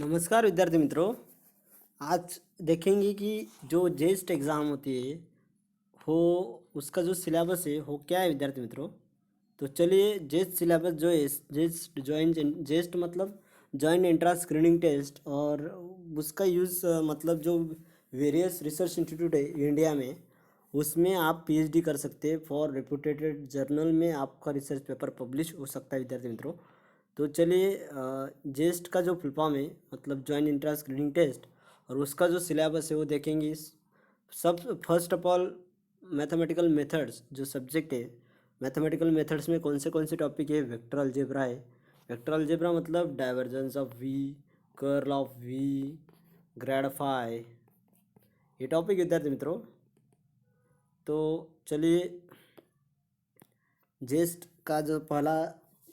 नमस्कार विद्यार्थी मित्रों। आज देखेंगे कि जो जेस्ट एग्ज़ाम होती है वो उसका जो सिलेबस है वो क्या है विद्यार्थी मित्रों। तो चलिए जेस्ट सिलेबस जो है जेस्ट जॉइंट जेस्ट मतलब जॉइंट एंट्रेंस स्क्रीनिंग टेस्ट और उसका यूज़ मतलब जो वेरियस रिसर्च इंस्टीट्यूट है इंडिया में उसमें आप पीएचडी कर सकते हैं। फॉर रेपुटेटेड जर्नल में आपका रिसर्च पेपर पब्लिश हो सकता है विद्यार्थी मित्रों। तो चलिए जेस्ट का जो फुल फॉर्म है मतलब जॉइंट एंट्रेंस स्क्रीनिंग टेस्ट और उसका जो सिलेबस है वो देखेंगे। सब first of all mathematical methods जो सब्जेक्ट है, मैथमेटिकल मेथड्स में कौन से टॉपिक है। वेक्टर अलजेब्रा है। वेक्टर अलजेब्रा मतलब divergence of V, curl of V, grad phi, ये टॉपिक विद्यार्थी मित्रों। तो चलिए जेस्ट का जो पहला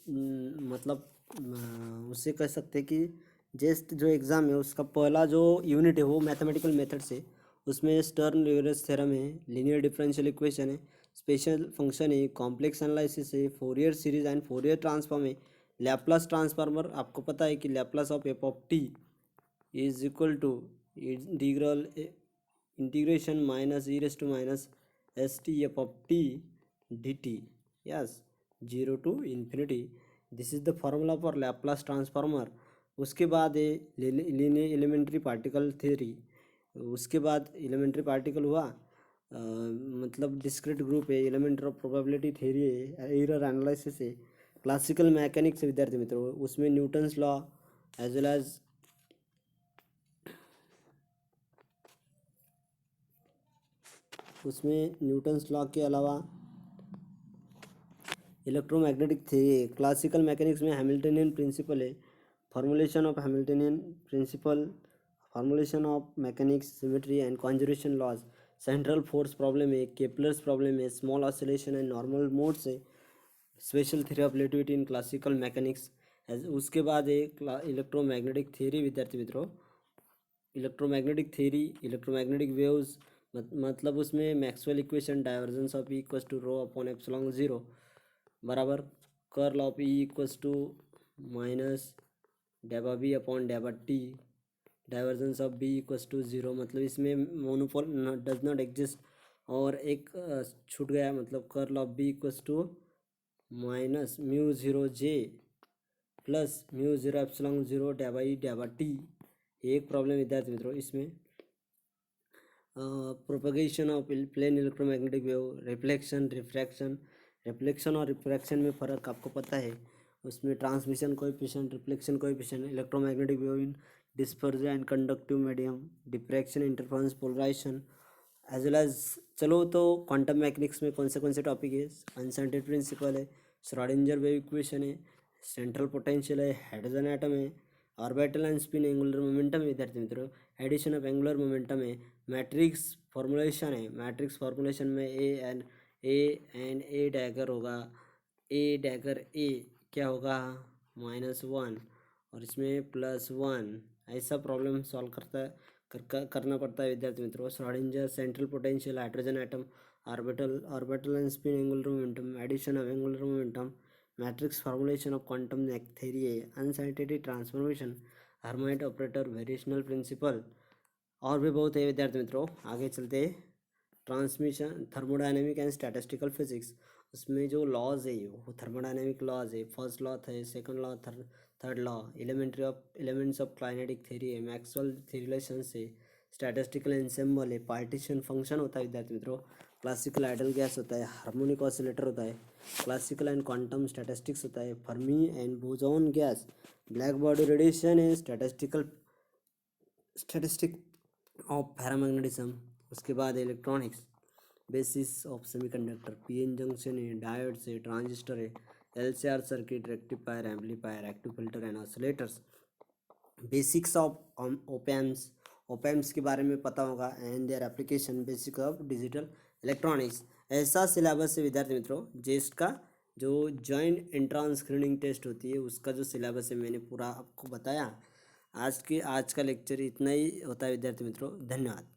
मतलब उससे कह सकते हैं कि जेस्ट जो एग्ज़ाम है उसका पहला जो यूनिट है वो मैथमेटिकल मेथड से, उसमें स्टर्न ल्यूविल थ्योरम है, लीनियर डिफरेंशियल इक्वेशन है, स्पेशल फंक्शन है, कॉम्प्लेक्स एनालिसिस है, Fourier series and Fourier transform है, लैप्लास ट्रांसफॉर्मर। आपको पता है कि Laplace of F of T is equal to integration minus E raise to minus S T F of T D T. Yes, 0 to ∞। This is the formula for Laplace transformer. उसके बाद है linear elementary particle theory. उसके बाद elementary particle हुआ मतलब discrete group है, elementary of probability theory है, error analysis है, क्लासिकल मैकेनिक्स विद्यार्थी मित्रों। उसमें Newton's law as well as उसमें न्यूटन्स लॉ के अलावा इलेक्ट्रोमैग्नेटिक थ्योरी, क्लासिकल मैकेनिक्स में हैमिल्टनियन प्रिंसिपल है, formulation of Hamiltonian principle, formulation of mechanics symmetry and conservation laws, central force problem है, केपलर्स प्रॉब्लम है, small oscillation and normal modes है, special theory of relativity in classical mechanics. उसके बाद है electromagnetic theory विद्यार्थी मित्रों। Electromagnetic theory, electromagnetic waves मतलब उसमें Maxwell equation, divergence of E equals to rho upon epsilon zero बराबर curl of E equals to minus डेबा बी अपॉन डेबा T, divergence of B equals to zero. मतलब इसमें monopole does not exist. और एक छूट गया मतलब curl of B equals to minus mu zero J plus mu zero epsilon zero डेबा ई डेबा टी। एक प्रॉब्लम विद्यार्थी मित्रों इसमें propagation of plane electromagnetic wave, reflection, refraction. Reflection और रिफ्रैक्शन में फ़र्क आपको पता है। उसमें transmission coefficient, reflection coefficient, electromagnetic wave in dispersion and conductive medium, diffraction, interference, polarization as well as. चलो तो क्वांटम मैकेनिक्स में कौन से टॉपिक है। अनसर्टेनिटी प्रिंसिपल है, श्रोडिंगर वेव इक्वेशन है, सेंट्रल पोटेंशियल है, हाइड्रोजन एटम है, orbital and spin angular momentum है विद्यार्थी मित्रों, एडिशन ऑफ एंगुलर मोमेंटम है, मैट्रिक्स फॉर्मुलेशन है। मैट्रिक्स फॉर्मुलेशन में ए डैगर होगा, ए डैगर ए क्या होगा -1 और इसमें +1। ऐसा प्रॉब्लम सॉल्व करना पड़ता है विद्यार्थी मित्रों। Schrodinger, central potential, hydrogen atom, orbital and spin angular momentum, addition of angular momentum, matrix formulation of quantum theory है, uncertainty transformation, Hermite operator, variational principle और भी बहुत है विद्यार्थी मित्रों। आगे चलते हैं। Transmission, thermodynamic and statistical physics. उसमें जो लॉज है वो थर्मोडायनेमिक लॉज है, फर्स्ट लॉ है, second law, third law, elements of kinetic theory है, मैक्सवेल रिलेशंस है, स्टैटिस्टिकल एंसेम्बल है, पार्टीशन फंक्शन होता है विद्यार्थी मित्रों, क्लासिकल आइडल गैस होता है, हार्मोनिक ऑसिलेटर होता है, क्लासिकल एंड क्वांटम स्टैटिस्टिक्स होता है, Fermi and boson gas, black body radiation है, स्टैटिस्टिक ऑफ पैरामैग्नेटिज्म। उसके बाद electronics, basis of semiconductor, PN junction है, डायोड्स है, ट्रांजिस्टर है, LCR circuit, rectifier, amplifier, active filter and oscillators. Basics of ओपैम्स, ओपैम्स के बारे में पता होगा and their application, basic of digital electronics. ऐसा सिलेबस है विद्यार्थी मित्रों जेस्ट का। जो जॉइंट एंट्रेंस स्क्रीनिंग टेस्ट होती है उसका जो सिलेबस है मैंने पूरा आपको बताया। आज का लेक्चर इतना ही होता है विद्यार्थी मित्रों। धन्यवाद।